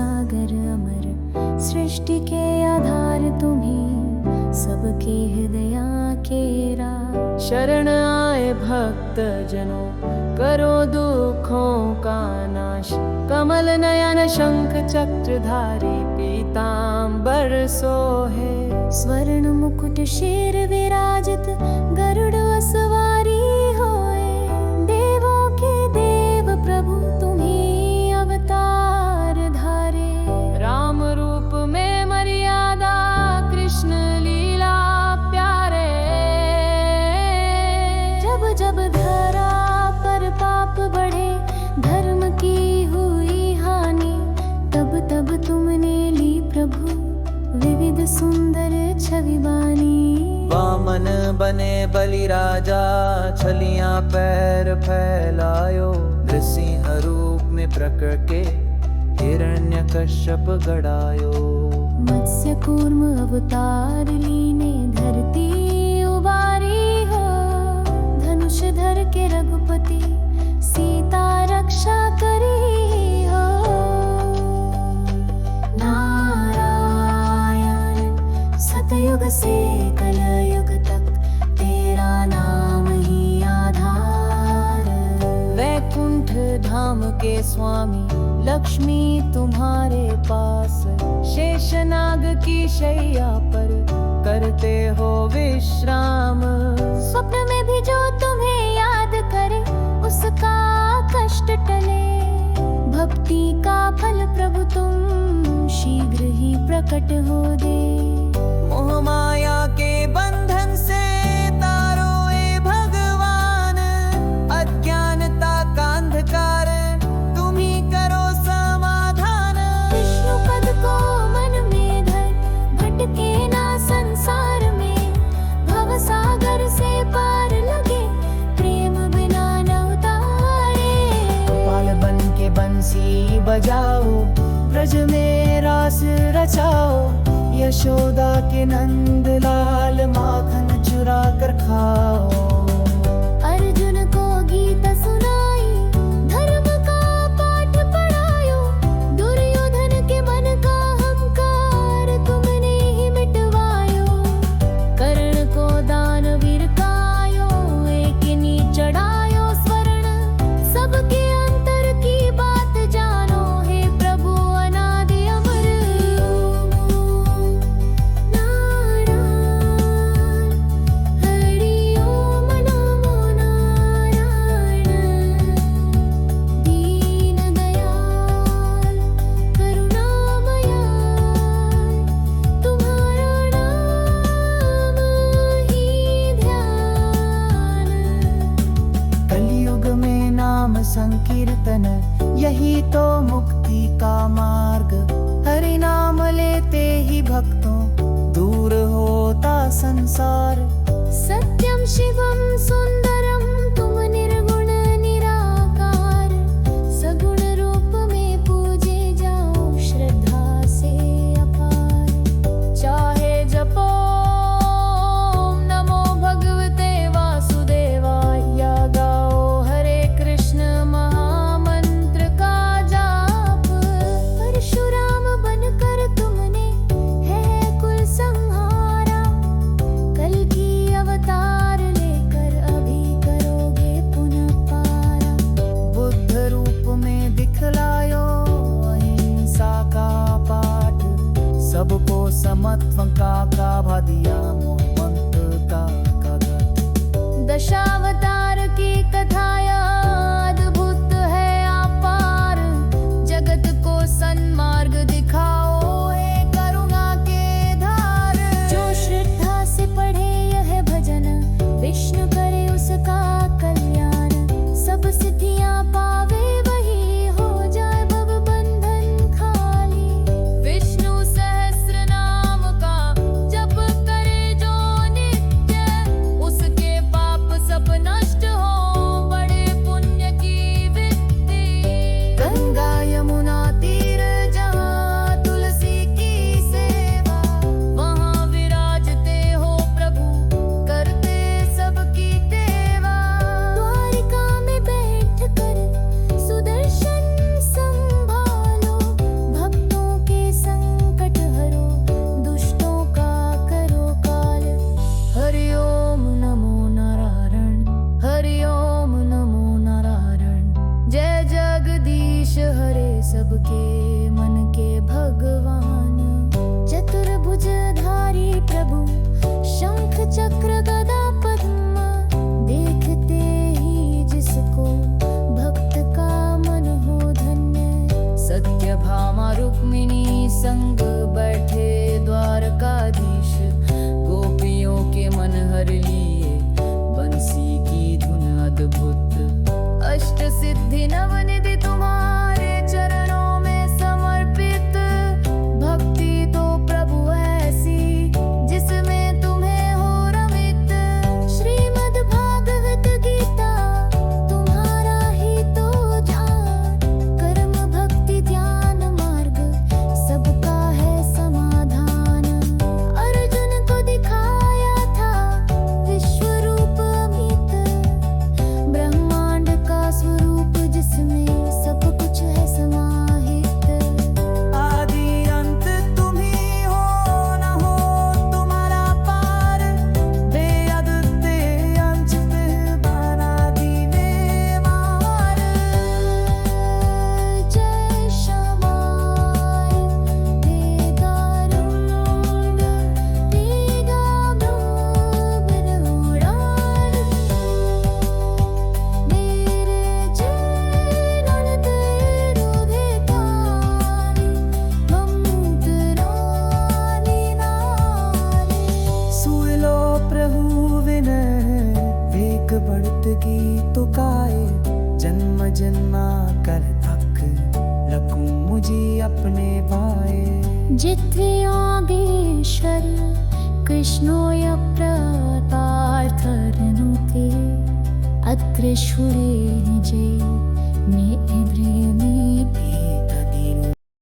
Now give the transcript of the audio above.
सागर अमर, सृष्टि के आधार तुम्ही, सबके हृदया केरा। शरण आए भक्त जनों, करो दुखों का नाश। कमल नयन शंख चक्रधारी, पीतांबर सोहे। स्वर्ण मुकुट शेर विराजित, गरुड़ सवारी होए। देवों के देव प्रभु तुम्ही अवतार धारे। राम रूप में मर्यादा, कृष्ण लीला प्यारे। जब जब धरा पर पाप बढ़े, धर्म की हुई हानि, तब तब तुमने ली प्रभु विविध सुंदर छवि बानी। वामन बने बलि राजा, छलियां पैर फैलायो। नृसिंह रूप में प्रकट के, हिरण्यकश्यप गड़ायो। मत्स्य कूर्म अवतार लीने, धरती उबारी हो। धनुष धर के रघुपति, सीता रक्षा करी हो। सतयुग से कलयुग तक, तेरा नाम ही आधार। वैकुंठ धाम के स्वामी, लक्ष्मी तुम्हारे पास। शेषनाग की शैया पर, करते हो विश्राम। स्वप्न में भी जो तुम्हें याद करे, उसका कष्ट टले। भक्ति का फल प्रभु तुम शीघ्र ही प्रकट हो दे। मोह माया के बंधन से तारो ए भगवान। अज्ञानता का अंधकार, तुम ही करो समाधान। विष्णु पद को मन में धर, भटके ना संसार में। भव सागर से पार लगे, प्रेम बिना न उतारे। गोपाल बन के बंसी बजाओ, ब्रज में रास रचाओ। यशोदा के नंद लाल, माखन चुरा कर खाओ। अर्जुन को गीत सुनाई, धर्म का पाठ पढ़ायो। दुर्योधन के मन का हंकार, तुमने ही मिटवायो। कर्ण को दानवीर कायो, एक नी चढ़ायो स्वर्ण। सबके अंतर की बात जानो, हे प्रभु अनादि अमर। संकीर्तन, यही तो मुक्ति का मार्ग। हरि नाम लेते ही भक्तों, दूर होता संसार। सत्यम शिवम सुंदरम, तुम निर्गुण निराकार। सगुण रूप में पूजे जाओ, श्रद्धा से अपार। चाहे जपो नमो भगवते वासुदेवाय, या गाओ हरे कृष्ण महामंत्र का जाप। परशुराम बनकर तुमने है कुल संहारा। कल की अवतार लेकर अभी करोगे पुनः पारा। बुद्ध रूप में दिखलायो अहिंसा का पाठ। सबको समत्व का गाभा दिया, मोहमंत का कागज। दशावतार की कथाया अद्भुत है अपार। जगत को सन्मार्ग दिखाओ, हे करुणा के धार। जो श्रद्धा से पढ़े यह भजन, विष्णु करे उसका कल्याण। सब सिद्धियां पावे, वही हो जाए भव बंधन खाली। विष्णु सहस्र नाम का जप करे जो नित्य, उसके पाप सब नष्ट रामा रुक्मिणी संग बैठे द्वारकाधीश, गोपियों के मन हर लिए बंसी की धुन अद्भुत। अष्ट सिद्धि नवनिधि तुम्हारे चरणों में समर्पित, भक्ति तो प्रभु ऐसी जिसमें तुम्हें हो रमित। श्रीमद् भागवत गीता तुम्हारा ही तो ज्ञान, कर्म भक्ति ध्यान मार्ग सबका है समाधान। अर्जुन को दिखाया था विश्व रूप अमित, ब्रह्मांड का स्वरूप जिसमें सब कुछ है समाहित। आदि अंत तुम ही हो, न हो तुम्हारा पार, बेअद्वितीय अंश अनादि व्यवहार। जय शमाय वेदारुण वेदाब्रह्मणोराण, मेरे चरणन तेरो भेतानि, मंत्रानि नारे। सुन लो प्रभु विनय, वेग बढ़त गीत गाए, जन्म जन्माकर तक रखूं मुझे अपने भाए। जित्वे योगेश्वर कृष्णोय प्रतार्थरनुते, अत्र शुरे निजे मे इव्रेमे